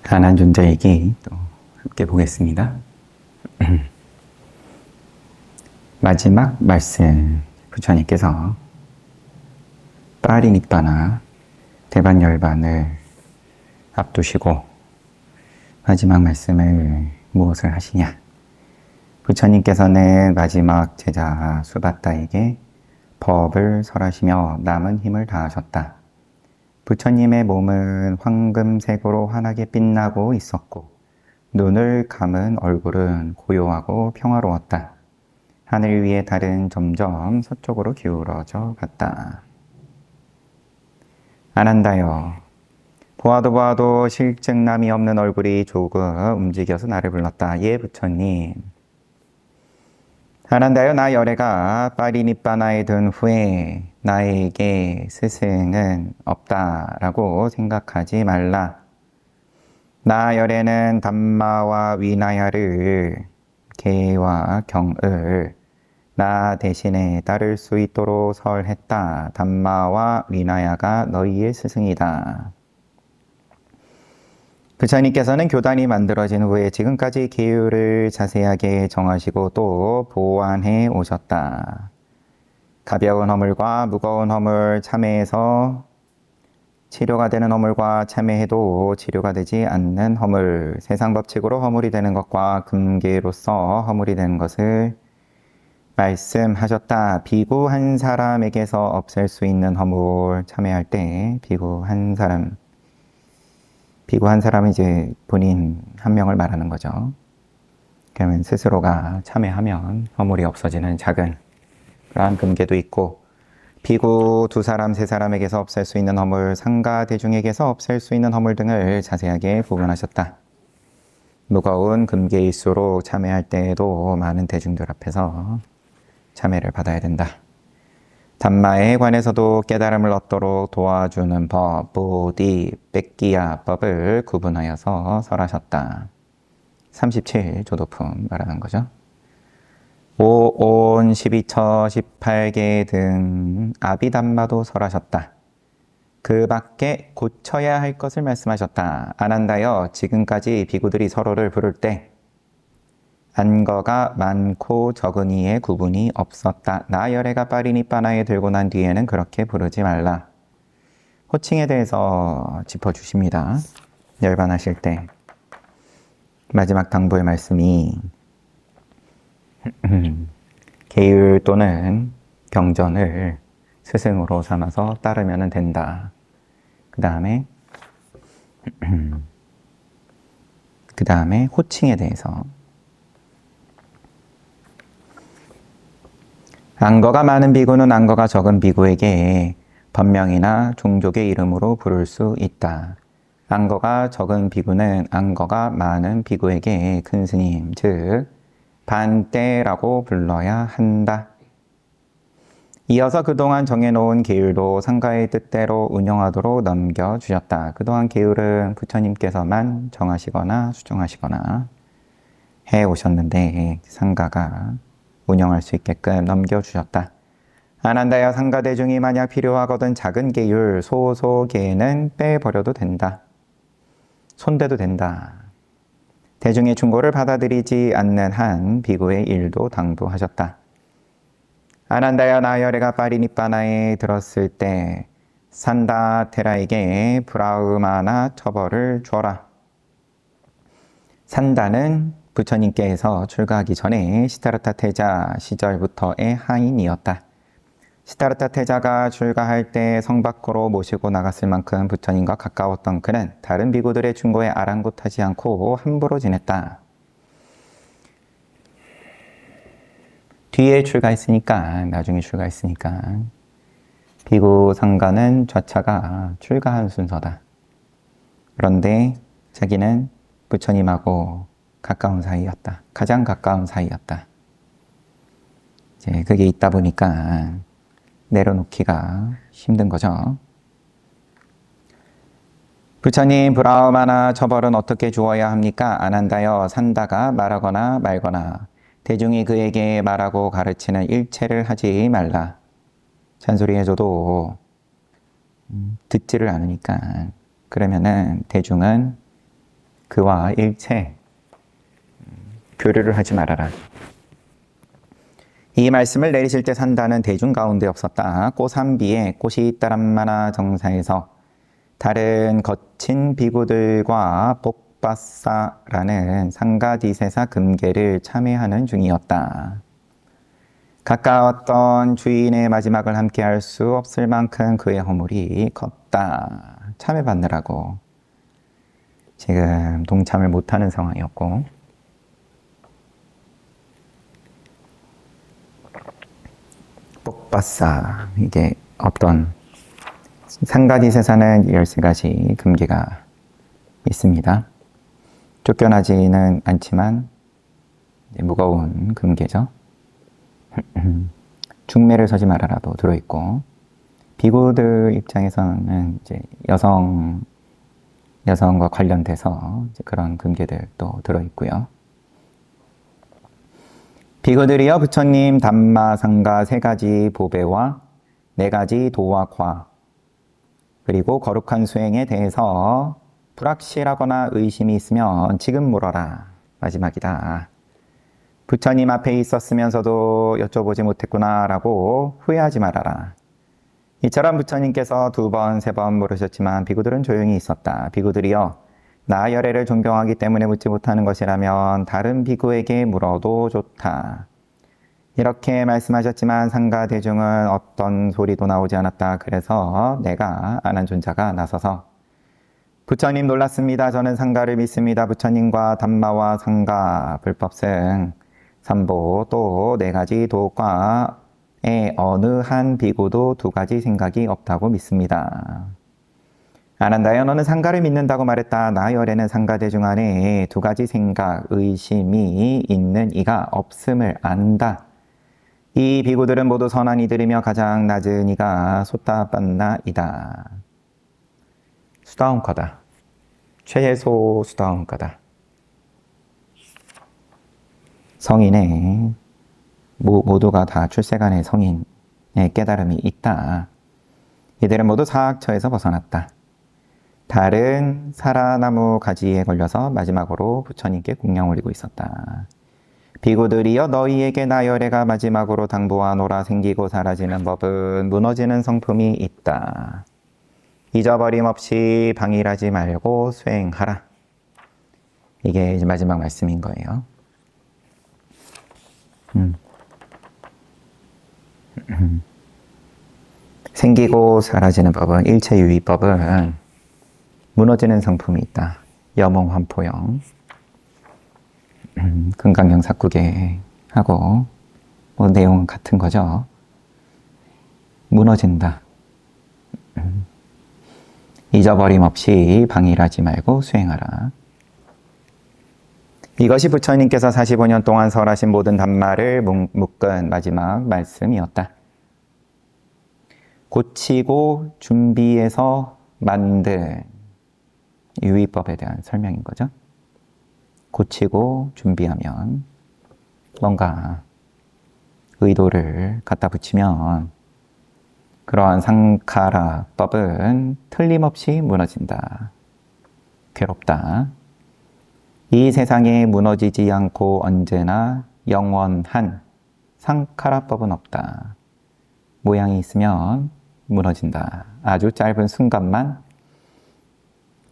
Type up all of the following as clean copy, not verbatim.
가난 존재 얘기 또 함께 보겠습니다. 마지막 말씀 부처님께서 빠리니빠나 대반열반을 앞두시고 마지막 말씀을 무엇을 하시냐? 부처님께서는 마지막 제자 수바타에게 법을 설하시며 남은 힘을 다하셨다. 부처님의 몸은 황금색으로 환하게 빛나고 있었고 눈을 감은 얼굴은 고요하고 평화로웠다. 하늘 위의 달은 점점 서쪽으로 기울어져 갔다. 아난다여, 보아도 보아도 실증남이 없는 얼굴이 조금 움직여서 나를 불렀다. 예, 부처님. 아난다여, 나 열애가 빠리니빠나에 든 후에 나에게 스승은 없다라고 생각하지 말라. 나 열애는 담마와 위나야를 계와 경을 나 대신에 따를 수 있도록 설했다. 담마와 위나야가 너희의 스승이다. 부처님께서는 교단이 만들어진 후에 지금까지 계율을 자세하게 정하시고 또 보완해 오셨다. 가벼운 허물과 무거운 허물 참회해서 치료가 되는 허물과 참회해도 치료가 되지 않는 허물, 세상 법칙으로 허물이 되는 것과 금계로서 허물이 되는 것을 말씀하셨다. 비구 한 사람에게서 없앨 수 있는 허물 참회할 때 비구 한 사람은 이제 본인 한 명을 말하는 거죠. 그러면 스스로가 참회하면 허물이 없어지는 작은 그러한 금계도 있고, 비구 두 사람, 세 사람에게서 없앨 수 있는 허물, 상가 대중에게서 없앨 수 있는 허물 등을 자세하게 구분하셨다. 무거운 금계일수록 참회할 때에도 많은 대중들 앞에서 참회를 받아야 된다. 담마에 관해서도 깨달음을 얻도록 도와주는 법, 보디, 뺏기야 법을 구분하여서 설하셨다. 37 조도품 말하는 거죠. 5온, 12처, 18개 등 아비담마도 설하셨다. 그 밖에 고쳐야 할 것을 말씀하셨다. 아난다여, 지금까지 비구들이 서로를 부를 때 안거가 많고 적은이의 구분이 없었다. 나 열애가 빠리니빠나에 들고 난 뒤에는 그렇게 부르지 말라. 호칭에 대해서 짚어주십니다. 열반하실 때 마지막 당부의 말씀이 계율 또는 경전을 스승으로 삼아서 따르면 된다. 그 다음에 호칭에 대해서 안거가 많은 비구는 안거가 적은 비구에게 법명이나 종족의 이름으로 부를 수 있다. 안거가 적은 비구는 안거가 많은 비구에게 큰 스님, 즉 반대라고 불러야 한다. 이어서 그동안 정해놓은 계율도 상가의 뜻대로 운영하도록 넘겨주셨다. 그동안 계율은 부처님께서만 정하시거나 수정하시거나 해오셨는데 상가가 운영할 수 있게끔 넘겨주셨다. 아난다여, 상가 대중이 만약 필요하거든 작은 계율, 소소계는 빼버려도 된다. 손대도 된다. 대중의 충고를 받아들이지 않는 한 비구의 일도 당부하셨다. 아난다여, 나 열애가 빠리니빠나에 들었을 때 산다 테라에게 브라흐마나 처벌을 주어라. 산다는 부처님께서 출가하기 전에 시타르타 태자 시절부터의 하인이었다. 시타르타 태자가 출가할 때 성 밖으로 모시고 나갔을 만큼 부처님과 가까웠던 그는 다른 비구들의 충고에 아랑곳하지 않고 함부로 지냈다. 뒤에 출가했으니까, 나중에 출가했으니까 비구 상가는 좌차가 출가한 순서다. 그런데 자기는 부처님하고 가까운 사이였다. 가장 가까운 사이였다. 이제 그게 있다 보니까 내려놓기가 힘든 거죠. 부처님, 브라흐마나 처벌은 어떻게 주어야 합니까? 아난다여, 산다가 말하거나 말거나 대중이 그에게 말하고 가르치는 일체를 하지 말라. 잔소리 해줘도 듣지를 않으니까 그러면은 대중은 그와 일체 교류를 하지 말아라. 이 말씀을 내리실 때 산다는 대중 가운데 없었다. 꼬삼비에 꽃이 있다란마나 정사에서 다른 거친 비구들과 복바사라는 상가디세사 금계를 참회하는 중이었다. 가까웠던 주인의 마지막을 함께 할 수 없을 만큼 그의 허물이 컸다. 참회받느라고 지금 동참을 못하는 상황이었고, 복바사, 이게 어떤 상가디세사는 13가지 금계가 있습니다. 쫓겨나지는 않지만 무거운 금계죠. 중매를 서지 말아라도 들어있고, 비구들 입장에서는 이제 여성과 관련돼서 이제 그런 금계들도 들어있고요. 비구들이여 부처님 담마 상가 3가지 보배와 4가지 도화과 그리고 거룩한 수행에 대해서 불확실하거나 의심이 있으면 지금 물어라. 마지막이다. 부처님 앞에 있었으면서도 여쭤보지 못했구나 라고 후회하지 말아라. 이처럼 부처님께서 2번, 3번 물으셨지만 비구들은 조용히 있었다. 비구들이여 나열애를 존경하기 때문에 묻지 못하는 것이라면 다른 비구에게 물어도 좋다. 이렇게 말씀하셨지만 상가 대중은 어떤 소리도 나오지 않았다. 그래서 내가 아난존자가 나서서 부처님 놀랐습니다. 저는 상가를 믿습니다. 부처님과 담마와 상가, 불법승, 삼보 또 4가지 도과에 어느 한 비구도 2가지 생각이 없다고 믿습니다. 아난다여 너는 상가를 믿는다고 말했다. 나열에는 상가 대중 안에 2가지 생각, 의심이 있는 이가 없음을 안다. 이 비구들은 모두 선한 이들이며 가장 낮은 이가 소따빤나이다. 수다원가다. 최소 수다원가다. 성인의 모두가 다 출세간의 성인의 깨달음이 있다. 이들은 모두 사악처에서 벗어났다. 달은 사라나무 가지에 걸려서 마지막으로 부처님께 공양 올리고 있었다. 비구들이여 너희에게 나열애가 마지막으로 당부하노라. 생기고 사라지는 법은 무너지는 성품이 있다. 잊어버림 없이 방일하지 말고 수행하라. 이게 이제 마지막 말씀인 거예요. 생기고 사라지는 법은, 일체유의법은 무너지는 성품이 있다. 여몽환포영, 금강경 사구계 하고 뭐 내용은 같은 거죠. 무너진다. 잊어버림 없이 방일하지 말고 수행하라. 이것이 부처님께서 45년 동안 설하신 모든 담마를 묶은 마지막 말씀이었다. 고치고 준비해서 만든 유의법에 대한 설명인 거죠. 고치고 준비하면 뭔가 의도를 갖다 붙이면 그러한 상카라법은 틀림없이 무너진다. 괴롭다. 이 세상에 무너지지 않고 언제나 영원한 상카라법은 없다. 모양이 있으면 무너진다. 아주 짧은 순간만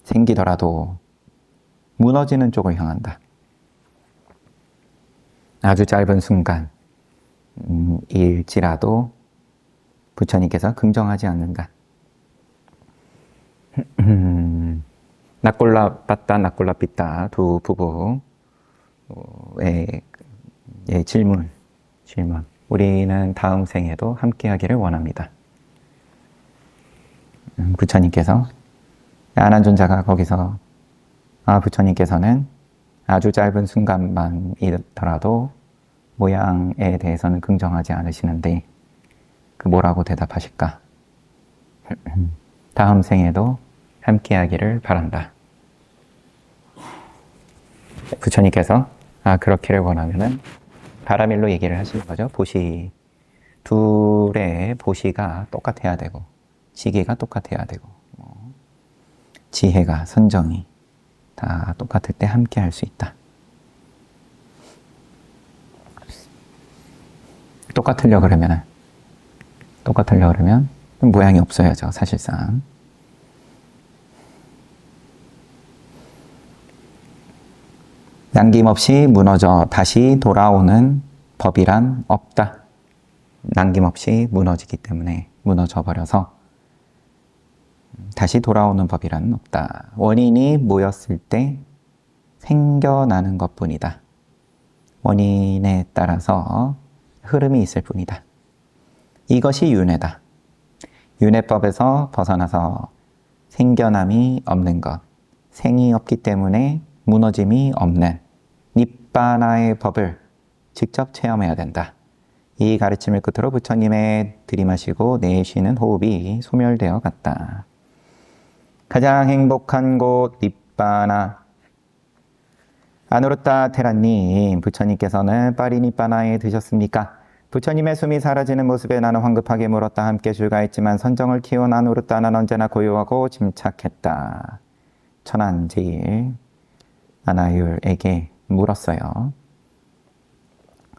생기더라도 무너지는 쪽을 향한다. 아주 짧은 순간 일지라도 부처님께서 긍정하지 않는다. 낙골라빠따 낙골라삐따 두 부부의 질문. 우리는 다음 생에도 함께하기를 원합니다. 부처님께서, 아난존자가 거기서 부처님께서는 아주 짧은 순간만이더라도 모양에 대해서는 긍정하지 않으시는데 그 뭐라고 대답하실까? 다음 생에도 함께하기를 바란다. 부처님께서 그렇기를 원하면은 바라밀로 얘기를 하시는 거죠. 보시, 둘의 보시가 똑같아야 되고 시기가 똑같아야 되고 지혜가, 선정이 다 똑같을 때 함께 할 수 있다. 똑같으려 그러면 모양이 없어야죠, 사실상. 남김없이 무너져 다시 돌아오는 법이란 없다. 남김없이 무너지기 때문에 무너져 버려서 다시 돌아오는 법이란 없다. 원인이 모였을 때 생겨나는 것뿐이다. 원인에 따라서 흐름이 있을 뿐이다. 이것이 윤회다. 윤회법에서 벗어나서 생겨남이 없는 것, 생이 없기 때문에 무너짐이 없는 니빠나의 법을 직접 체험해야 된다. 이 가르침을 끝으로 부처님의 들이마시고 내쉬는 호흡이 소멸되어 갔다. 가장 행복한 곳 니빠나. 아누루타 테라님, 부처님께서는 파리니빠나에 드셨습니까? 부처님의 숨이 사라지는 모습에 나는 황급하게 물었다. 함께 출가했지만 선정을 키운 아누루타는 언제나 고요하고 침착했다. 천안제일 아나율에게 물었어요.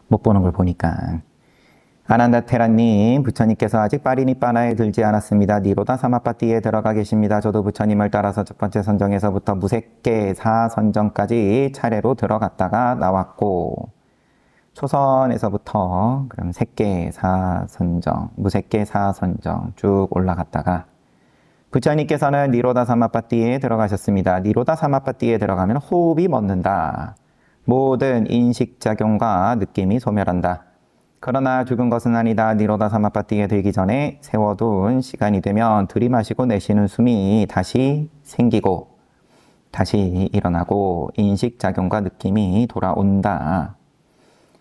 못 보는 걸 보니까. 아난다테라님, 부처님께서 아직 파리니빠나에 들지 않았습니다. 니로다 사마파티에 들어가 계십니다. 저도 부처님을 따라서 첫 번째 선정에서부터 무색계 4선정까지 차례로 들어갔다가 나왔고, 초선에서부터 그럼 색계 4선정, 무색계 4선정 쭉 올라갔다가 부처님께서는 니로다 사마파티에 들어가셨습니다. 니로다 사마파티에 들어가면 호흡이 멎는다. 모든 인식작용과 느낌이 소멸한다. 그러나 죽은 것은 아니다. 니로다 사마파티에 들기 전에 세워둔 시간이 되면 들이마시고 내쉬는 숨이 다시 생기고 다시 일어나고 인식작용과 느낌이 돌아온다.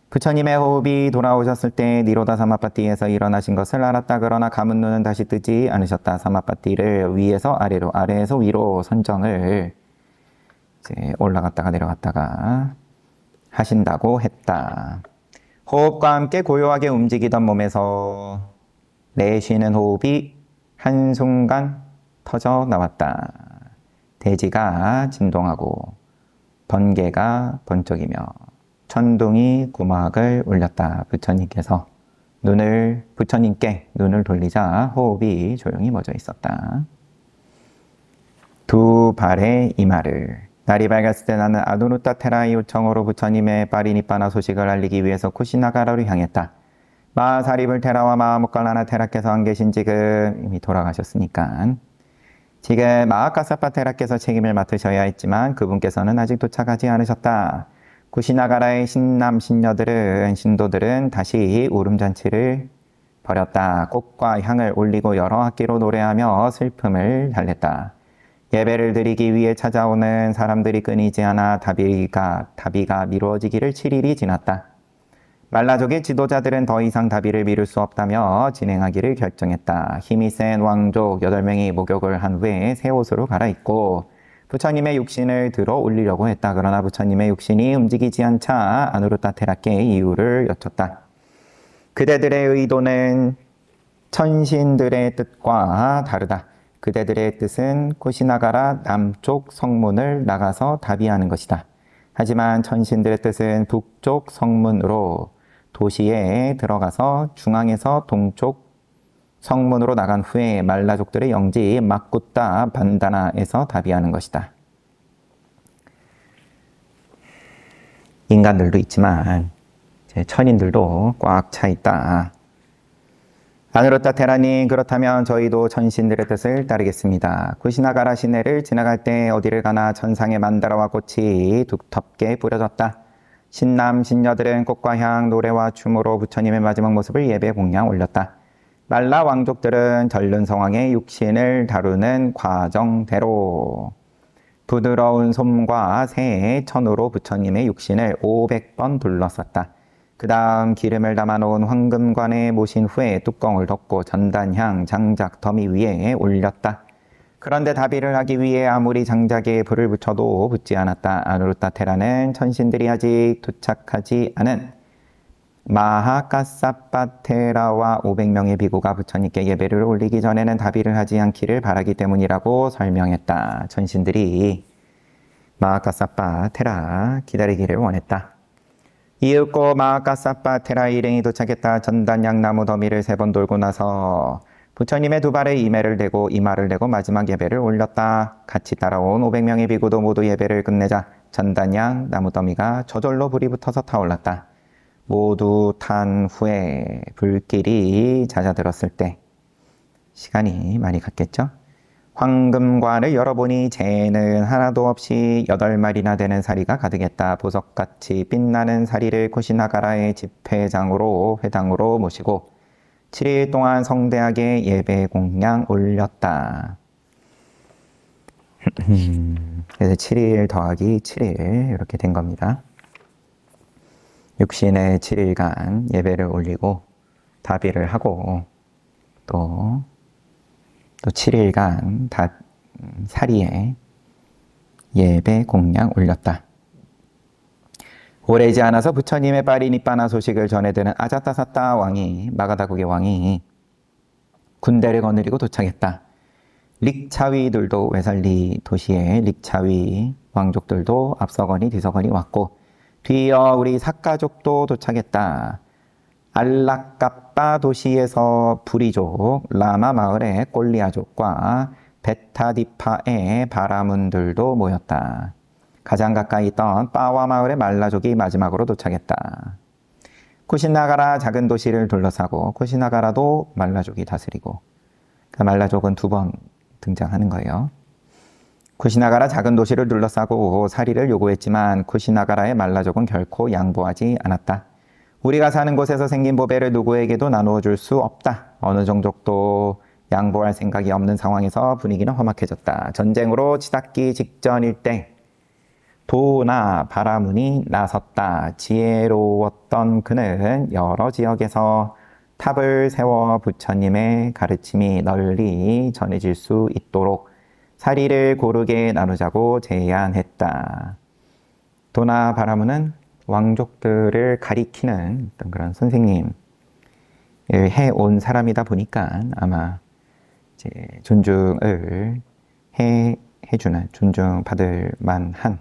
부처님의 호흡이 돌아오셨을 때 니로다 사마파티에서 일어나신 것을 알았다. 그러나 감은 눈은 다시 뜨지 않으셨다. 사마파티를 위에서 아래로, 아래에서 위로 선정을 이제 올라갔다가 내려갔다가 하신다고 했다. 호흡과 함께 고요하게 움직이던 몸에서 내쉬는 호흡이 한순간 터져 나왔다. 대지가 진동하고 번개가 번쩍이며 천둥이 구막을 울렸다. 부처님께 눈을 돌리자 호흡이 조용히 멎어 있었다. 두 발의 이마를. 날이 밝았을 때 나는 아누루타 테라의 요청으로 부처님의 파리니빠나 소식을 알리기 위해서 쿠시나가라로 향했다. 마사리불 테라와 마하모칼라나 테라께서 안 계신 지금 이미 돌아가셨으니까 지금 마하카사파 테라께서 책임을 맡으셔야 했지만 그분께서는 아직 도착하지 않으셨다. 쿠시나가라의 신남 신도들은 다시 울음잔치를 벌였다. 꽃과 향을 올리고 여러 악기로 노래하며 슬픔을 달랬다. 예배를 드리기 위해 찾아오는 사람들이 끊이지 않아 다비가 미루어지기를 7일이 지났다. 말라족의 지도자들은 더 이상 다비를 미룰 수 없다며 진행하기를 결정했다. 힘이 센 왕족 8명이 목욕을 한 후에 새 옷으로 갈아입고 부처님의 육신을 들어 올리려고 했다. 그러나 부처님의 육신이 움직이지 않자 아누루타 테라께 이유를 여쭙다. 그대들의 의도는 천신들의 뜻과 다르다. 그대들의 뜻은 쿠시나가라 남쪽 성문을 나가서 다비하는 것이다. 하지만 천신들의 뜻은 북쪽 성문으로 도시에 들어가서 중앙에서 동쪽 성문으로 나간 후에 말라족들의 영지 마쿠타 반다나에서 다비하는 것이다. 인간들도 있지만 천인들도 꽉 차 있다. 아누루타 테라님, 그렇다면 저희도 천신들의 뜻을 따르겠습니다. 쿠시나가라 시내를 지나갈 때 어디를 가나 천상의 만다라와 꽃이 두텁게 뿌려졌다. 신남 신녀들은 꽃과 향, 노래와 춤으로 부처님의 마지막 모습을 예배 공양 올렸다. 말라 왕족들은 전륜 성왕의 육신을 다루는 과정대로 부드러운 솜과 새의 천으로 부처님의 육신을 500번 둘러쌌다. 그 다음 기름을 담아놓은 황금관에 모신 후에 뚜껑을 덮고 전단향 장작 더미 위에 올렸다. 그런데 다비를 하기 위해 아무리 장작에 불을 붙여도 붙지 않았다. 아누루타 테라는 천신들이 아직 도착하지 않은 마하카사파테라와 500명의 비구가 부처님께 예배를 올리기 전에는 다비를 하지 않기를 바라기 때문이라고 설명했다. 천신들이 마아카사빠 테라 기다리기를 원했다. 이윽고 마아카사빠 테라 일행이 도착했다. 전단양 나무 더미를 3번 돌고 나서 부처님의 두 발에 이매를 대고 이마를 대고 마지막 예배를 올렸다. 같이 따라온 500명의 비구도 모두 예배를 끝내자 전단양 나무 더미가 저절로 불이 붙어서 타올랐다. 모두 탄 후에 불길이 잦아들었을 때 시간이 많이 갔겠죠? 황금관을 열어보니 재는 하나도 없이 8마리나 되는 사리가 가득했다. 보석같이 빛나는 사리를 쿠시나가라의 집회장으로 회당으로 모시고 7일 동안 성대하게 예배 공양 올렸다. 그래서 7일 더하기 7일 이렇게 된 겁니다. 육신의 7일간 예배를 올리고 다비를 하고 또 7일간 사리에 예배 공양 올렸다. 오래지 않아서 부처님의 파리니빠나 소식을 전해드는 아자타사타 왕이 마가다국의 왕이 군대를 거느리고 도착했다. 릭차위들도 외살리 도시의 릭차위 왕족들도 앞서거니 뒤서거니 왔고 뒤이어 우리 삭가족도 도착했다. 알라까빠 도시에서 부리족, 라마 마을의 꼴리아족과 베타디파의 바라문들도 모였다. 가장 가까이 있던 빠와 마을의 말라족이 마지막으로 도착했다. 쿠시나가라 작은 도시를 둘러싸고 쿠시나가라도 말라족이 다스리고 그 말라족은 2번 등장하는 거예요. 쿠시나가라 작은 도시를 둘러싸고 사리를 요구했지만 쿠시나가라의 말라족은 결코 양보하지 않았다. 우리가 사는 곳에서 생긴 보배를 누구에게도 나누어 줄 수 없다. 어느 종족도 양보할 생각이 없는 상황에서 분위기는 험악해졌다. 전쟁으로 치닫기 직전일 때 도나 바라문이 나섰다. 지혜로웠던 그는 여러 지역에서 탑을 세워 부처님의 가르침이 널리 전해질 수 있도록 사리를 고르게 나누자고 제안했다. 도나 바라문은 왕족들을 가리키는 어떤 그런 선생님 해온 사람이다 보니까 이제 존중을 해주는 존중받을 만한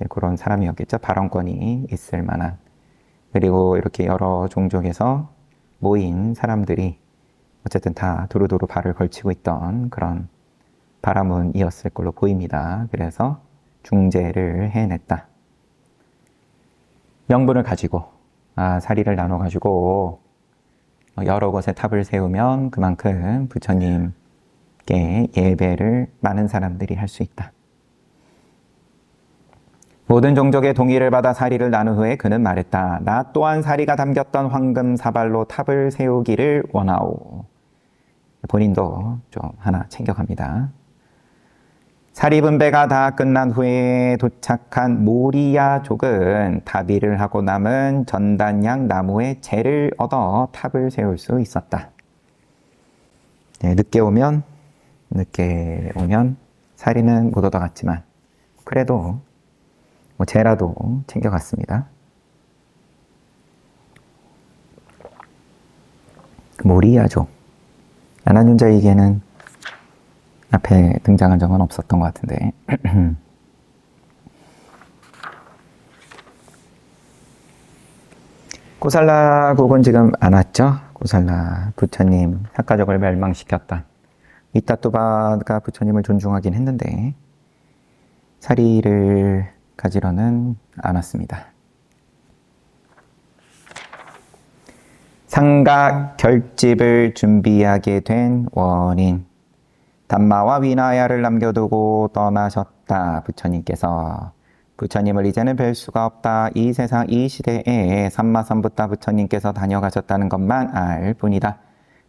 그런 사람이었겠죠. 발언권이 있을 만한. 그리고 이렇게 여러 종족에서 모인 사람들이 어쨌든 다 두루두루 발을 걸치고 있던 그런 바라문이었을 걸로 보입니다. 그래서 중재를 해냈다. 명분을 가지고 사리를 나눠 가지고 여러 곳에 탑을 세우면 그만큼 부처님께 예배를 많은 사람들이 할 수 있다. 모든 종족의 동의를 받아 사리를 나눈 후에 그는 말했다. 나 또한 사리가 담겼던 황금 사발로 탑을 세우기를 원하오. 본인도 좀 하나 챙겨갑니다. 사리 분배가 다 끝난 후에 도착한 모리야족은 다비를 하고 남은 전단양 나무의 재를 얻어 탑을 세울 수 있었다. 네, 늦게 오면 사리는 못 얻어갔지만 그래도 재라도 챙겨갔습니다. 모리야족. 아난윤자에게는 앞에 등장한 적은 없었던 것 같은데 고살라국은 지금 안 왔죠? 고살라 부처님 삭가족을 멸망시켰다. 이따뚜바가 부처님을 존중하긴 했는데 사리를 가지러는 않았습니다. 상각 결집을 준비하게 된 원인. 담마와 위나야를 남겨두고 떠나셨다. 부처님을 이제는 뵐 수가 없다. 이 세상 이 시대에 삼마삼부타 부처님께서 다녀가셨다는 것만 알 뿐이다.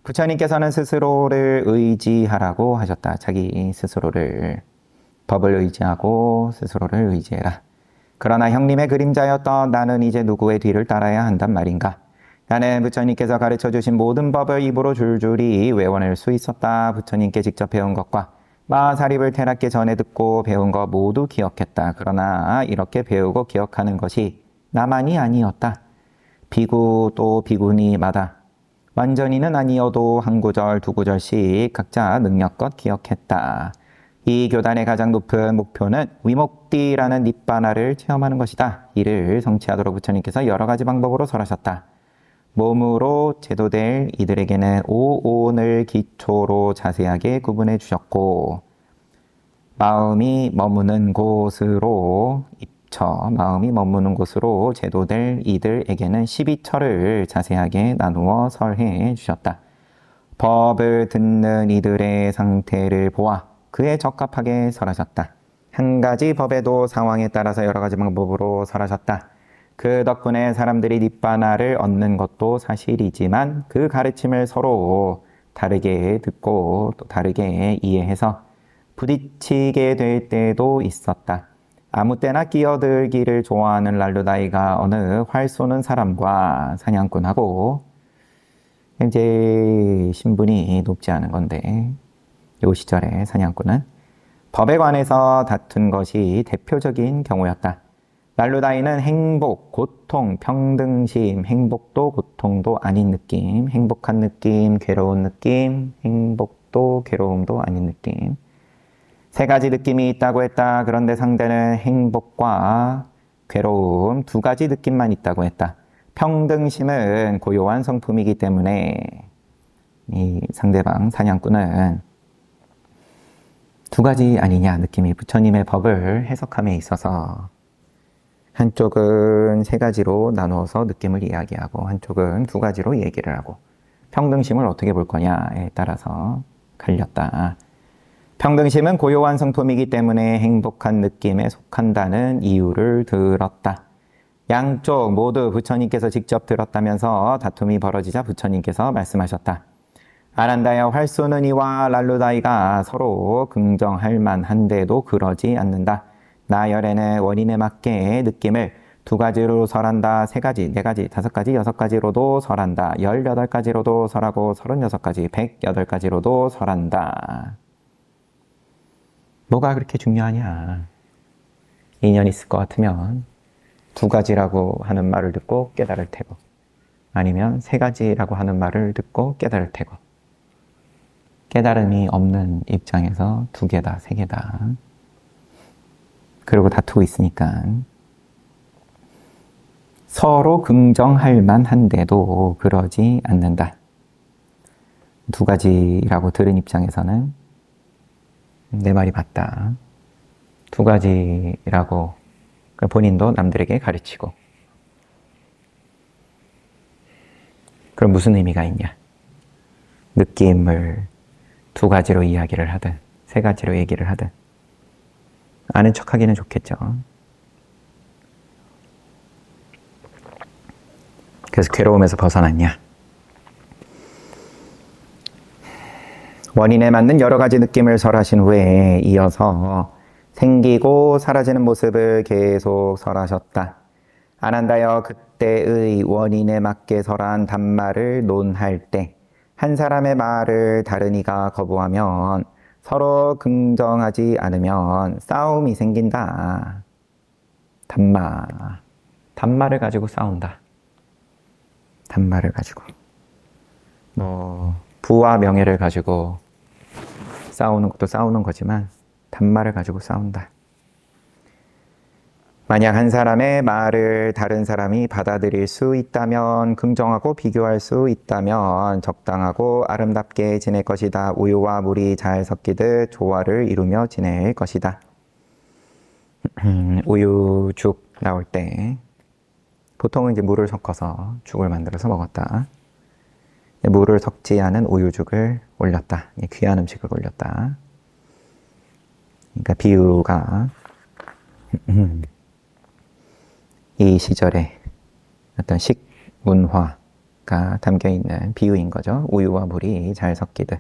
부처님께서는 스스로를 의지하라고 하셨다. 자기 스스로를. 법을 의지하고 스스로를 의지해라. 그러나 형님의 그림자였던 나는 이제 누구의 뒤를 따라야 한단 말인가? 나는 부처님께서 가르쳐주신 모든 법을 입으로 줄줄이 외워낼 수 있었다. 부처님께 직접 배운 것과 마사립을 태어났기 전에 듣고 배운 것 모두 기억했다. 그러나 이렇게 배우고 기억하는 것이 나만이 아니었다. 비구 또 비구니마다 완전히는 아니어도 한 구절 두 구절씩 각자 능력껏 기억했다. 이 교단의 가장 높은 목표는 위목디라는 니바나를 체험하는 것이다. 이를 성취하도록 부처님께서 여러 가지 방법으로 설하셨다. 몸으로 제도될 이들에게는 오온을 기초로 자세하게 구분해 주셨고, 마음이 머무는 곳으로 마음이 머무는 곳으로 제도될 이들에게는 12처를 자세하게 나누어 설해 주셨다. 법을 듣는 이들의 상태를 보아 그에 적합하게 설하셨다. 한 가지 법에도 상황에 따라서 여러 가지 방법으로 설하셨다. 그 덕분에 사람들이 니바나를 얻는 것도 사실이지만 그 가르침을 서로 다르게 듣고 또 다르게 이해해서 부딪히게 될 때도 있었다. 아무 때나 끼어들기를 좋아하는 랄루다이가 어느 활 쏘는 사람과 사냥꾼하고 현재 신분이 높지 않은 건데 이 시절에 사냥꾼은 법에 관해서 다툰 것이 대표적인 경우였다. 랄루다이는 행복, 고통, 평등심, 행복도 고통도 아닌 느낌, 행복한 느낌, 괴로운 느낌, 행복도 괴로움도 아닌 느낌. 세 가지 느낌이 있다고 했다. 그런데 상대는 행복과 괴로움 두 가지 느낌만 있다고 했다. 평등심은 고요한 성품이기 때문에 이 상대방 사냥꾼은 두 가지 아니냐 느낌이 부처님의 법을 해석함에 있어서 한쪽은 세 가지로 나누어서 느낌을 이야기하고 한쪽은 두 가지로 얘기를 하고 평등심을 어떻게 볼 거냐에 따라서 갈렸다. 평등심은 고요한 성품이기 때문에 행복한 느낌에 속한다는 이유를 들었다. 양쪽 모두 부처님께서 직접 들었다면서 다툼이 벌어지자 부처님께서 말씀하셨다. 아난다여 활 쏘는 이와 랄루다이가 서로 긍정할 만한데도 그러지 않는다. 나열에는 원인에 맞게 느낌을 두 가지로 설한다. 세 가지, 네 가지, 다섯 가지, 여섯 가지로도 설한다. 18가지로도 설하고 36가지, 108가지로도 설한다. 뭐가 그렇게 중요하냐? 인연 있을 것 같으면 두 가지라고 하는 말을 듣고 깨달을 테고 아니면 세 가지라고 하는 말을 듣고 깨달을 테고 깨달음이 없는 입장에서 두 개다, 세 개다. 그리고 다투고 있으니까 서로 긍정할 만한데도 그러지 않는다. 두 가지라고 들은 입장에서는 내 말이 맞다. 두 가지라고 본인도 남들에게 가르치고 그럼 무슨 의미가 있냐? 느낌을 두 가지로 이야기를 하든 세 가지로 얘기를 하든 아는 척하기는 좋겠죠. 그래서 괴로움에서 벗어났냐? 원인에 맞는 여러 가지 느낌을 설하신 후에 이어서 생기고 사라지는 모습을 계속 설하셨다. 아난다여 그때의 원인에 맞게 설한 단말을 논할 때 한 사람의 말을 다른 이가 거부하면 서로 긍정하지 않으면 싸움이 생긴다. 단말을 가지고 싸운다. 단말을 가지고 부와 명예를 가지고 싸우는 것도 싸우는 거지만 단말을 가지고 싸운다. 만약 한 사람의 말을 다른 사람이 받아들일 수 있다면, 긍정하고 비교할 수 있다면 적당하고 아름답게 지낼 것이다. 우유와 물이 잘 섞이듯 조화를 이루며 지낼 것이다. 우유, 죽 나올 때 보통은 이제 물을 섞어서 죽을 만들어서 먹었다. 물을 섞지 않은 우유죽을 올렸다. 귀한 음식을 올렸다. 그러니까 비유가 이 시절에 어떤 식문화가 담겨있는 비유인 거죠. 우유와 물이 잘 섞이듯.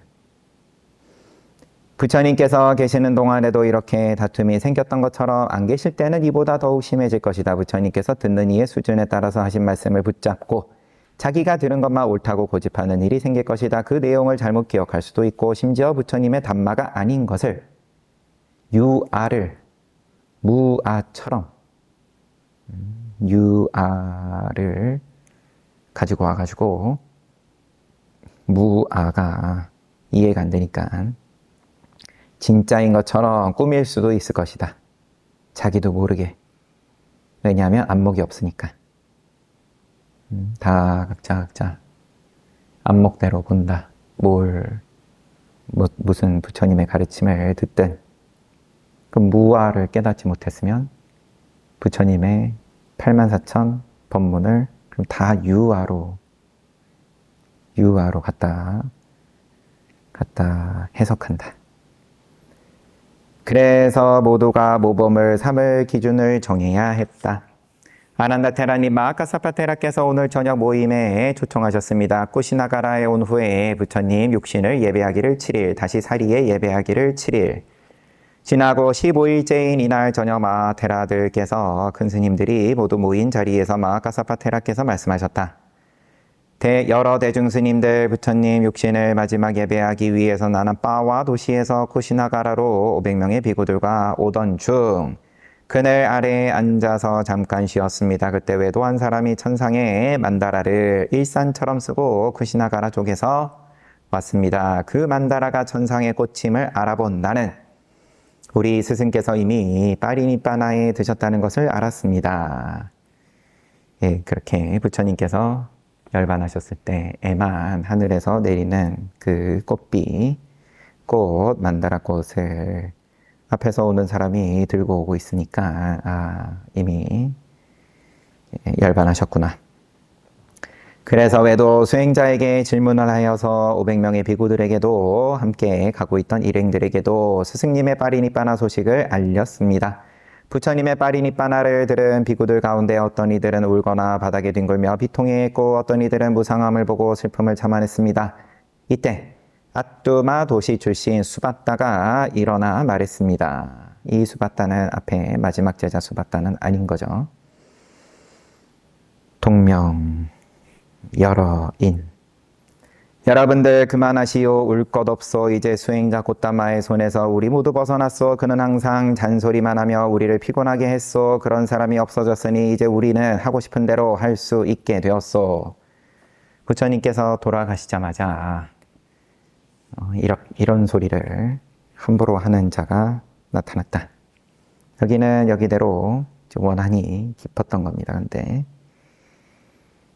부처님께서 계시는 동안에도 이렇게 다툼이 생겼던 것처럼 안 계실 때는 이보다 더욱 심해질 것이다. 부처님께서 듣는 이의 수준에 따라서 하신 말씀을 붙잡고 자기가 들은 것만 옳다고 고집하는 일이 생길 것이다. 그 내용을 잘못 기억할 수도 있고 심지어 부처님의 담마가 아닌 것을 유아를 무아처럼 유아를 가지고 와가지고 무아가 이해가 안 되니까 진짜인 것처럼 꾸밀 수도 있을 것이다. 자기도 모르게. 왜냐하면 안목이 없으니까. 다 각자 안목대로 본다. 무슨 부처님의 가르침을 듣든 그 무아를 깨닫지 못했으면 부처님의 84,000 법문을 그럼 다 유아로 갖다 해석한다. 그래서 모두가 모범을 삼을 기준을 정해야 했다. 아난다 테라님, 마하카사파 테라께서 오늘 저녁 모임에 초청하셨습니다. 쿠시나가라에 온 후에 부처님 육신을 예배하기를 7일, 다시 사리에 예배하기를 7일. 지나고 15일째인 이날 저녁 마하테라들께서 큰 스님들이 모두 모인 자리에서 마하카사파 테라께서 말씀하셨다. 여러 대중스님들 부처님 육신을 마지막 예배하기 위해서 나는 바와 도시에서 쿠시나가라로 500명의 비구들과 오던 중 그늘 아래에 앉아서 잠깐 쉬었습니다. 그때 외도 한 사람이 천상의 만다라를 일산처럼 쓰고 쿠시나가라 쪽에서 왔습니다. 그 만다라가 천상의 꽃임을 알아본 나는 우리 스승께서 이미 파리니빠나에 드셨다는 것을 알았습니다. 예, 그렇게 부처님께서 열반하셨을 때 애만 하늘에서 내리는 그 꽃 만다라 꽃을 앞에서 오는 사람이 들고 오고 있으니까 이미 열반하셨구나. 그래서 외도 수행자에게 질문을 하여서 500명의 비구들에게도 함께 가고 있던 일행들에게도 스승님의 파리니빠나 소식을 알렸습니다. 부처님의 파리니빠나를 들은 비구들 가운데 어떤 이들은 울거나 바닥에 뒹굴며 비통해했고 어떤 이들은 무상함을 보고 슬픔을 참아냈습니다. 이때 아뚜마 도시 출신 수바따가 일어나 말했습니다. 이 수바따는 앞에 마지막 제자 수바따는 아닌 거죠. 동명 여러인, 여러분들 그만하시오. 울 것 없소. 이제 수행자 곧다마의 손에서 우리 모두 벗어났소. 그는 항상 잔소리만 하며 우리를 피곤하게 했소. 그런 사람이 없어졌으니 이제 우리는 하고 싶은 대로 할 수 있게 되었소. 부처님께서 돌아가시자마자 이런 소리를 함부로 하는 자가 나타났다. 여기는 여기대로 원한이 깊었던 겁니다. 근데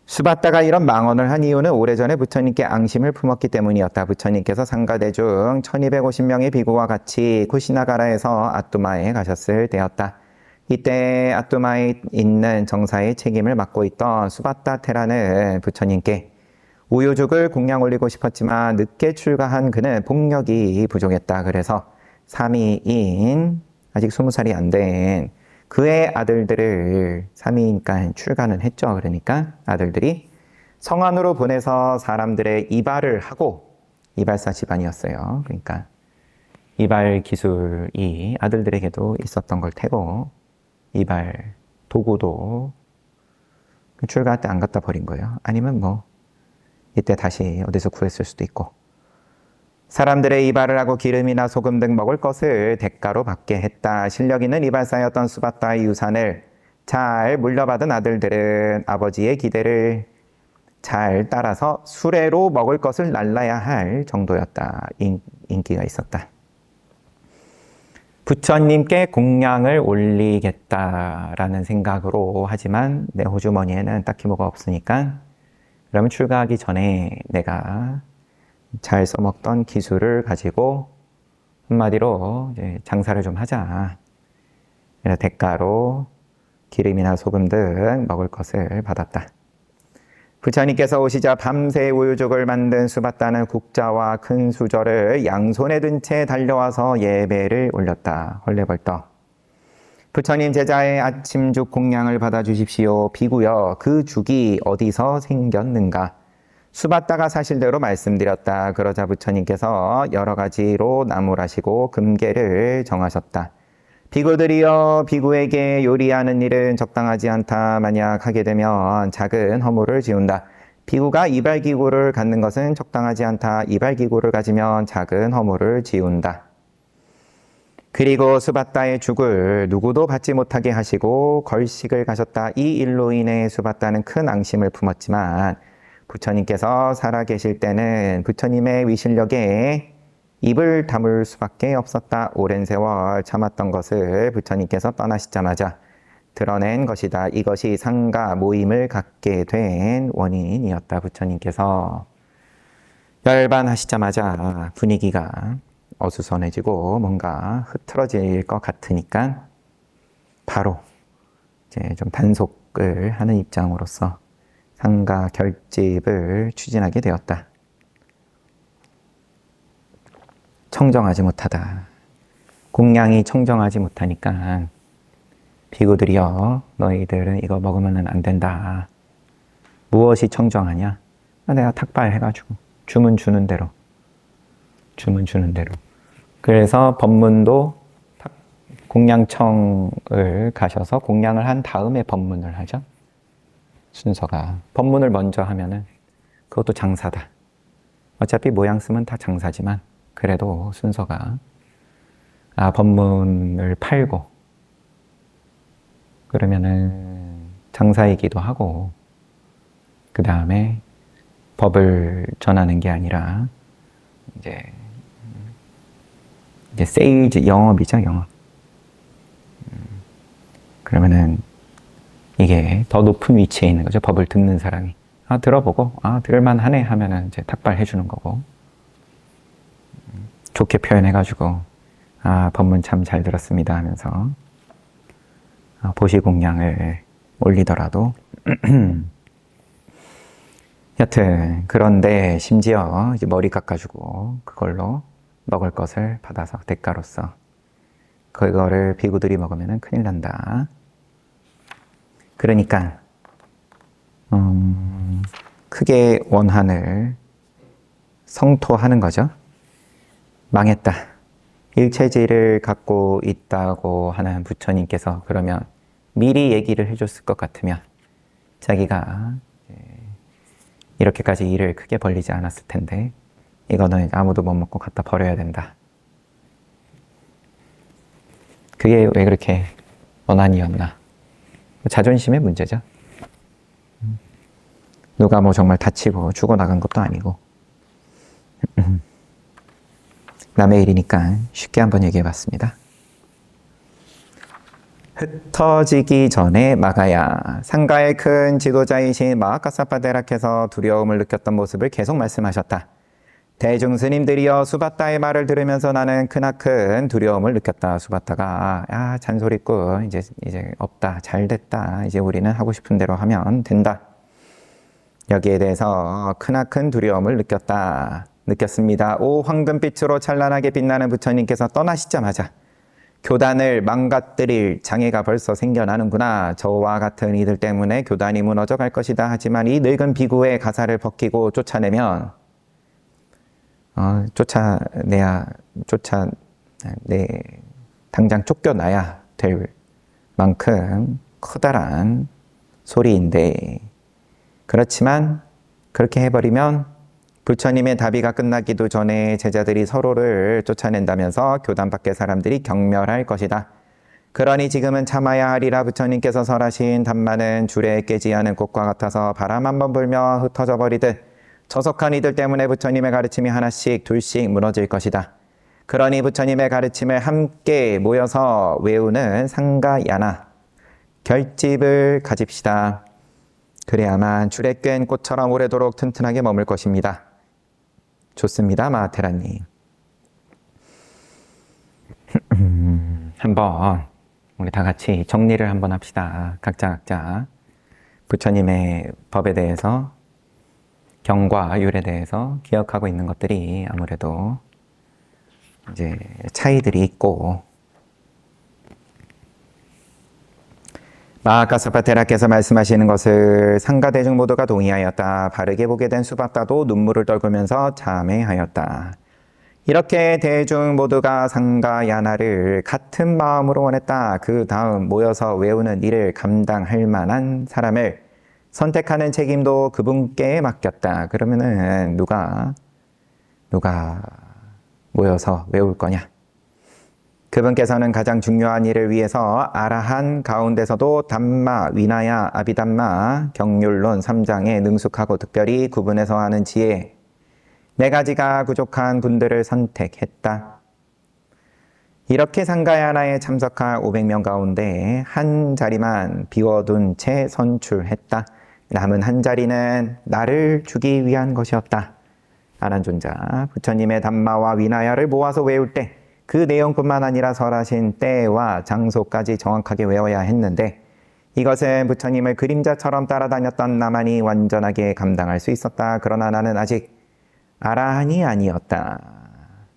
수바따가 이런 망언을 한 이유는 오래전에 부처님께 앙심을 품었기 때문이었다. 부처님께서 상가대중 1250명의 비구와 같이 쿠시나가라에서 아뚜마에 가셨을 때였다. 이때 아뚜마에 있는 정사의 책임을 맡고 있던 수바따 테라는 부처님께 우유죽을 공양 올리고 싶었지만 늦게 출가한 그는 복력이 부족했다. 그래서 3위인 아직 20살이 안 된 그의 아들들을 3위니까 출가는 했죠. 그러니까 아들들이 성안으로 보내서 사람들의 이발을 하고, 이발사 집안이었어요. 그러니까 이발 기술이 아들들에게도 있었던 걸 테고 이발 도구도 출가할 때 안 갖다 버린 거예요. 아니면 이때 다시 어디서 구했을 수도 있고, 사람들의 이발을 하고 기름이나 소금 등 먹을 것을 대가로 받게 했다. 실력 있는 이발사였던 수바따의 유산을 잘 물려받은 아들들은 아버지의 기대를 잘 따라서 수레로 먹을 것을 날라야 할 정도였다. 인기가 있었다. 부처님께 공양을 올리겠다라는 생각으로, 하지만 내 호주머니에는 딱히 뭐가 없으니까 그러면 출가하기 전에 내가 잘 써먹던 기술을 가지고 한마디로 이제 장사를 좀 하자. 그래서 대가로 기름이나 소금 등 먹을 것을 받았다. 부처님께서 오시자 밤새 우유죽을 만든 수바따는 국자와 큰 수저를 양손에 든 채 달려와서 예배를 올렸다. 헐레벌떡. 부처님 제자의 아침죽 공양을 받아주십시오. 비구여, 그 죽이 어디서 생겼는가? 수바따가 사실대로 말씀드렸다. 그러자 부처님께서 여러 가지로 나무라시고 금계를 정하셨다. 비구들이여, 비구에게 요리하는 일은 적당하지 않다. 만약 하게 되면 작은 허물을 지운다. 비구가 이발기구를 갖는 것은 적당하지 않다. 이발기구를 가지면 작은 허물을 지운다. 그리고 수바따의 죽을 누구도 받지 못하게 하시고 걸식을 가셨다. 이 일로 인해 수바따는 큰 앙심을 품었지만 부처님께서 살아계실 때는 부처님의 위실력에 입을 다물 수밖에 없었다. 오랜 세월 참았던 것을 부처님께서 떠나시자마자 드러낸 것이다. 이것이 상가 모임을 갖게 된 원인이었다. 부처님께서 열반하시자마자 분위기가 어수선해지고 뭔가 흐트러질 것 같으니까 바로 이제 좀 단속을 하는 입장으로서 상가 결집을 추진하게 되었다. 청정하지 못하다. 공양이 청정하지 못하니까 비구들이여 너희들은 이거 먹으면 안 된다. 무엇이 청정하냐? 내가 탁발해가지고 주문 주는 대로 그래서 법문도 공양청을 가셔서 공양을 한 다음에 법문을 하죠. 순서가 법문을 먼저 하면은 그것도 장사다. 어차피 모양 쓰면 다 장사지만 그래도 순서가 법문을 팔고 그러면은 장사이기도 하고 그 다음에 법을 전하는 게 아니라 이제 세일즈 영업이죠, 영업. 그러면은 이게 더 높은 위치에 있는 거죠. 법을 듣는 사람이 들어보고 들을만하네 하면은 이제 탁발해 주는 거고 좋게 표현해가지고 법문 참 잘 들었습니다 하면서 보시공양을 올리더라도 여튼 그런데 심지어 이제 머리 깎아주고 그걸로 먹을 것을 받아서 대가로서 그거를 비구들이 먹으면 큰일 난다. 그러니까 크게 원한을 성토하는 거죠. 망했다. 일체지를 갖고 있다고 하는 부처님께서 그러면 미리 얘기를 해줬을 것 같으면 자기가 이렇게까지 일을 크게 벌리지 않았을 텐데 이거는 아무도 못 먹고 갖다 버려야 된다. 그게 왜 그렇게 원한이었나? 자존심의 문제죠. 누가 뭐 정말 다치고 죽어나간 것도 아니고 남의 일이니까 쉽게 한번 얘기해봤습니다. 흩어지기 전에 막아야. 상가의 큰 지도자이신 마하카사파대락께서 두려움을 느꼈던 모습을 계속 말씀하셨다. 대중 스님들이여 수바타의 말을 들으면서 나는 크나큰 두려움을 느꼈다. 수바타가 잔소리꾼 이제 없다. 잘 됐다. 이제 우리는 하고 싶은 대로 하면 된다. 여기에 대해서 크나큰 두려움을 느꼈습니다. 오 황금빛으로 찬란하게 빛나는 부처님께서 떠나시자마자 교단을 망가뜨릴 장애가 벌써 생겨나는구나. 저와 같은 이들 때문에 교단이 무너져 갈 것이다. 하지만 이 늙은 비구의 가사를 벗기고 쫓아내면 당장 쫓겨나야 될 만큼 커다란 소리인데 그렇지만 그렇게 해버리면 부처님의 다비가 끝나기도 전에 제자들이 서로를 쫓아낸다면서 교단 밖의 사람들이 경멸할 것이다. 그러니 지금은 참아야 하리라. 부처님께서 설하신 단마는 줄에 깨지 않은 꽃과 같아서 바람 한번 불며 흩어져 버리듯 저속한 이들 때문에 부처님의 가르침이 하나씩 둘씩 무너질 것이다. 그러니 부처님의 가르침을 함께 모여서 외우는 상가야나 결집을 가집시다. 그래야만 줄에 꿰인 꽃처럼 오래도록 튼튼하게 머물 것입니다. 좋습니다, 마하테라님. 한번 우리 다 같이 정리를 한번 합시다. 각자 부처님의 법에 대해서 경과 율에 대해서 기억하고 있는 것들이 아무래도 이제 차이들이 있고 마하카사파테라께서 말씀하시는 것을 상가대중 모두가 동의하였다. 바르게 보게 된 수바타도 눈물을 떨구면서 참회하였다. 이렇게 대중 모두가 상가야나를 같은 마음으로 원했다. 그 다음 모여서 외우는 일을 감당할 만한 사람을 선택하는 책임도 그분께 맡겼다. 그러면은 누가 모여서 외울 거냐? 그분께서는 가장 중요한 일을 위해서 아라한 가운데서도 담마, 위나야, 아비담마, 경률론 3장에 능숙하고 특별히 구분해서 하는 지혜, 네 가지가 부족한 군들을 선택했다. 이렇게 상가야나에 참석한 500명 가운데 한 자리만 비워둔 채 선출했다. 남은 한 자리는 나를 주기 위한 것이었다. 아난존자, 부처님의 담마와 위나야를 모아서 외울 때 그 내용뿐만 아니라 설하신 때와 장소까지 정확하게 외워야 했는데 이것은 부처님을 그림자처럼 따라다녔던 나만이 완전하게 감당할 수 있었다. 그러나 나는 아직 아라한이 아니었다.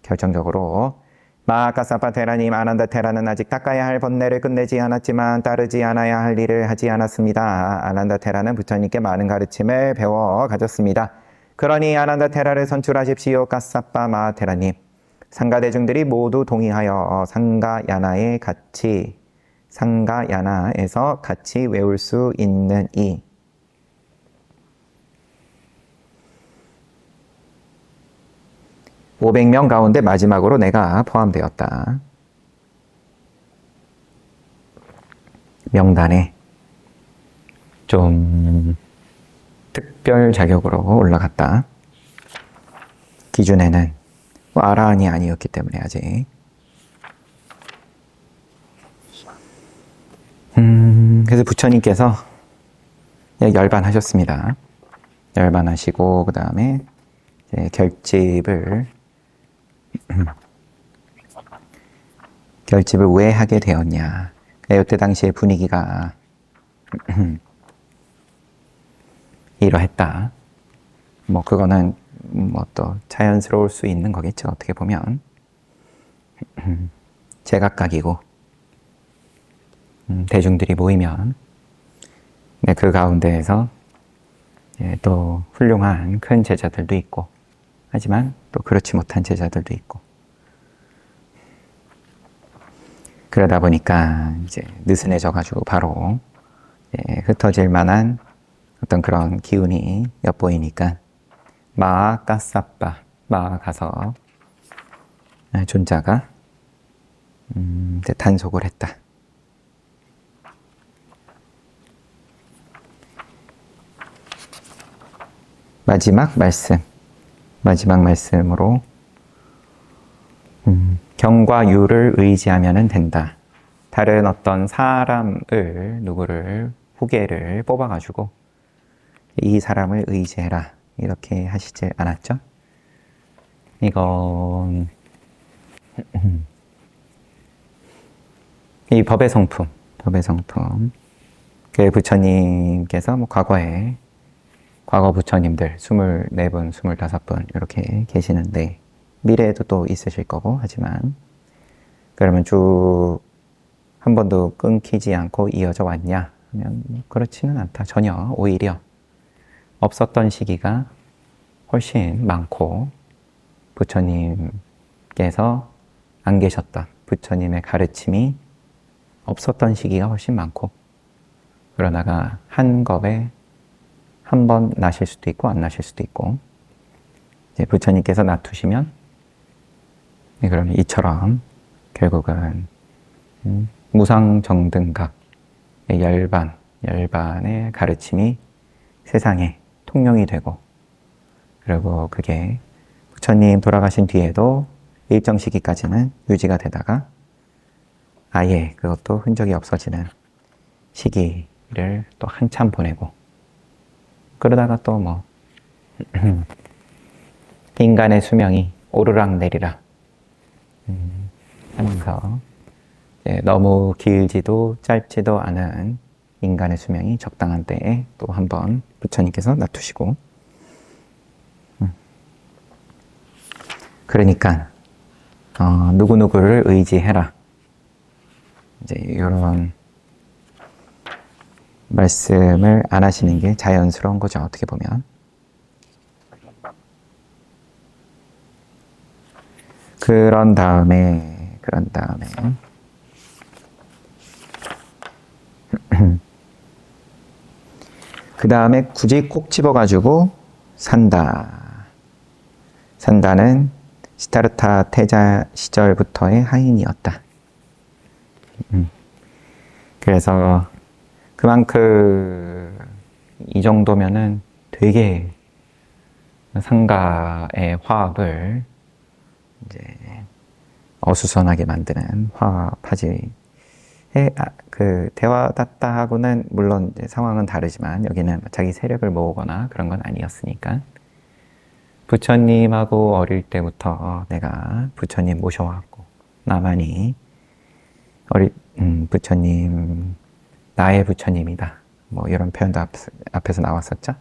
결정적으로 마하카사파 테라님, 아난다 테라는 아직 닦아야 할 번뇌를 끝내지 않았지만 따르지 않아야 할 일을 하지 않았습니다. 아난다 테라는 부처님께 많은 가르침을 배워 가졌습니다. 그러니 아난다 테라를 선출하십시오. 까사빠 마하테라님. 상가 대중들이 모두 동의하여 상가야나에서 같이 외울 수 있는 이 500명 가운데 마지막으로 내가 포함되었다. 명단에 좀 특별 자격으로 올라갔다. 기준에는 아라한이 아니었기 때문에 아직. 그래서 부처님께서 열반하셨습니다. 열반하시고 그 다음에 결집을 왜 하게 되었냐. 이때 당시의 분위기가 이러했다. 뭐 그거는 뭐 또 자연스러울 수 있는 거겠죠. 어떻게 보면 제각각이고 대중들이 모이면 그 가운데에서 또 훌륭한 큰 제자들도 있고 하지만 또 그렇지 못한 제자들도 있고 그러다 보니까 이제 느슨해져 가지고 바로 흩어질 만한 어떤 그런 기운이 엿보이니까 마까사빠 가서 존자가 단속을 했다. 마지막 말씀으로 경과 유를 의지하면 된다. 다른 어떤 사람을 누구를 후계를 뽑아가지고 이 사람을 의지해라 이렇게 하시지 않았죠? 이건 이 법의 성품 그 부처님께서 뭐 과거 부처님들 24분, 25분 이렇게 계시는데 미래에도 또 있으실 거고 하지만 그러면 쭉 한 번도 끊기지 않고 이어져 왔냐 하면 그렇지는 않다. 전혀 오히려 없었던 시기가 훨씬 많고 부처님께서 안 계셨던 부처님의 가르침이 없었던 시기가 훨씬 많고 그러다가 한 겁에 한 번 나실 수도 있고 안 나실 수도 있고 이제 부처님께서 놔두시면 그러면 이처럼 결국은 무상정등각의 열반의 가르침이 세상에 통용이 되고 그리고 그게 부처님 돌아가신 뒤에도 일정 시기까지는 유지가 되다가 아예 그것도 흔적이 없어지는 시기를 또 한참 보내고 그러다가 또 뭐 인간의 수명이 오르락내리락 하면서 너무 길지도 짧지도 않은 인간의 수명이 적당한 때에 또 한 번 부처님께서 놔두시고 그러니까 누구누구를 의지해라 이제 이런 말씀을 안 하시는 게 자연스러운 거죠. 어떻게 보면 그런 다음에 그 다음에 굳이 꼭 집어가지고 산다는 시타르타 태자 시절부터의 하인이었다. 그래서 그만큼 이 정도면은 되게 상가의 화합을 이제 어수선하게 만드는 화합하지. 그 대화다따하고는 물론 이제 상황은 다르지만 여기는 자기 세력을 모으거나 그런 건 아니었으니까 부처님하고 어릴 때부터 내가 부처님 모셔왔고 나만이 부처님 나의 부처님이다. 뭐 이런 표현도 앞에서 나왔었죠.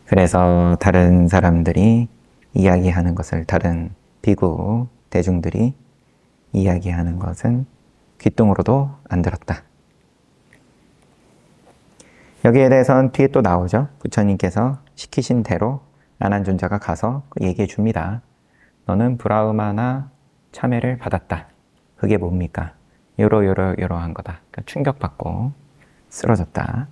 그래서 다른 사람들이 이야기하는 것을 다른 비구 대중들이 이야기하는 것은 귓등으로도 안 들었다. 여기에 대해서는 뒤에 또 나오죠. 부처님께서 시키신 대로 아난존자가 가서 얘기해 줍니다. 너는 브라흐마나 참회를 받았다. 그게 뭡니까? 요러한 거다. 그러니까 충격받고 쓰러졌다.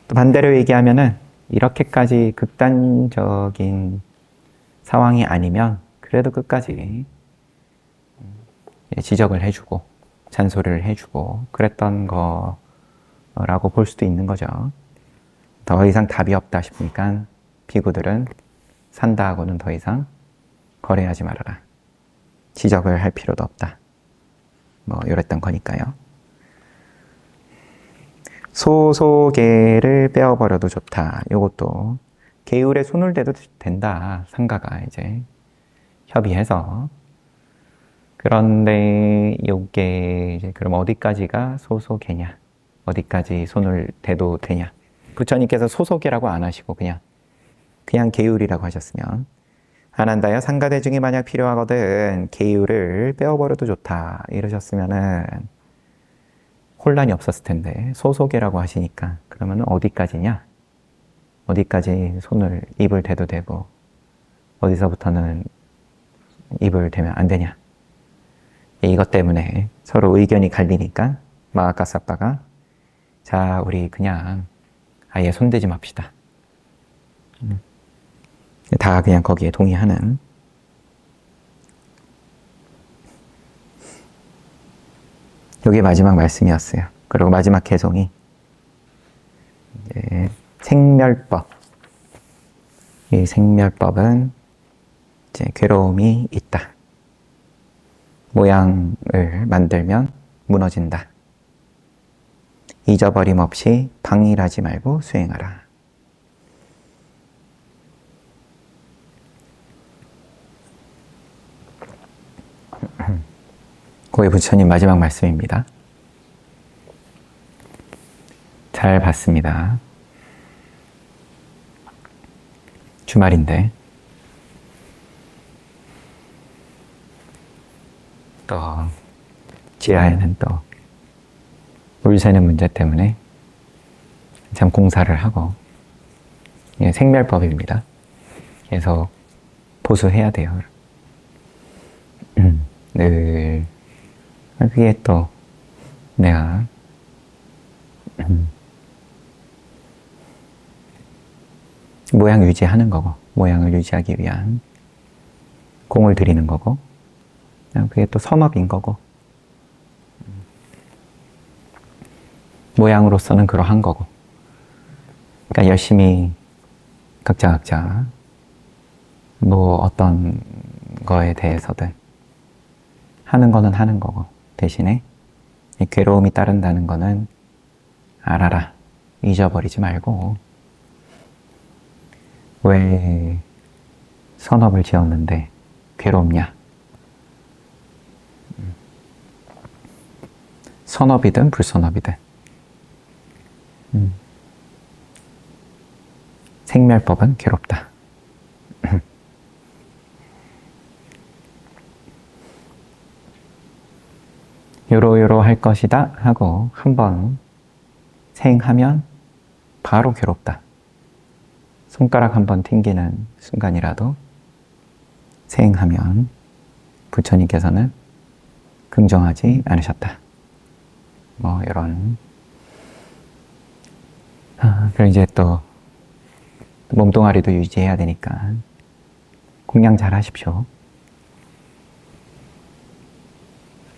또 반대로 얘기하면은 이렇게까지 극단적인 상황이 아니면 그래도 끝까지 지적을 해주고 잔소리를 해주고 그랬던 거라고 볼 수도 있는 거죠. 더 이상 답이 없다 싶으니까 비구들은 산다 하고는 더 이상 거래하지 말아라. 지적을 할 필요도 없다. 뭐 이랬던 거니까요. 소소개를 빼어버려도 좋다. 이것도 계율에 손을 대도 된다. 상가가 이제 협의해서. 그런데 이게 이제 그럼 어디까지가 소소개냐? 어디까지 손을 대도 되냐? 부처님께서 소소개라고 안 하시고 그냥 계율이라고 하셨으면 아난다여 상가대 중이 만약 필요하거든 계율을 빼어버려도 좋다 이러셨으면은 혼란이 없었을 텐데 소소개라고 하시니까 그러면 어디까지냐? 어디까지 입을 대도 되고 어디서부터는 입을 대면 안 되냐? 이것 때문에 서로 의견이 갈리니까 마하카사파가 자 우리 그냥 아예 손대지 맙시다. 다 그냥 거기에 동의하는. 이게 마지막 말씀이었어요. 그리고 마지막 개송이 이제 생멸법. 이 생멸법은 이제 괴로움이 있다. 모양을 만들면 무너진다. 잊어버림 없이 방일하지 말고 수행하라. 고해 부처님 마지막 말씀입니다. 잘 봤습니다. 주말인데 또 지하에는 또 물 새는 문제 때문에 참 공사를 하고 생멸법입니다. 계속 보수해야 돼요. 늘 그게 또 내가 모양 유지하는 거고 모양을 유지하기 위한 공을 들이는 거고 그게 또 선업인 거고 모양으로서는 그러한 거고 그러니까 열심히 각자 뭐 어떤 거에 대해서든 하는 거는 하는 거고 대신에 이 괴로움이 따른다는 거는 알아라. 잊어버리지 말고 왜 선업을 지었는데 괴롭냐? 선업이든 불선업이든 생멸법은 괴롭다. 요로 할 것이다 하고 한번 생하면 바로 괴롭다. 손가락 한번 튕기는 순간이라도 생하면 부처님께서는 긍정하지 않으셨다. 뭐 이런. 그리고 이제 또 몸뚱아리도 유지해야 되니까 공양 잘 하십시오.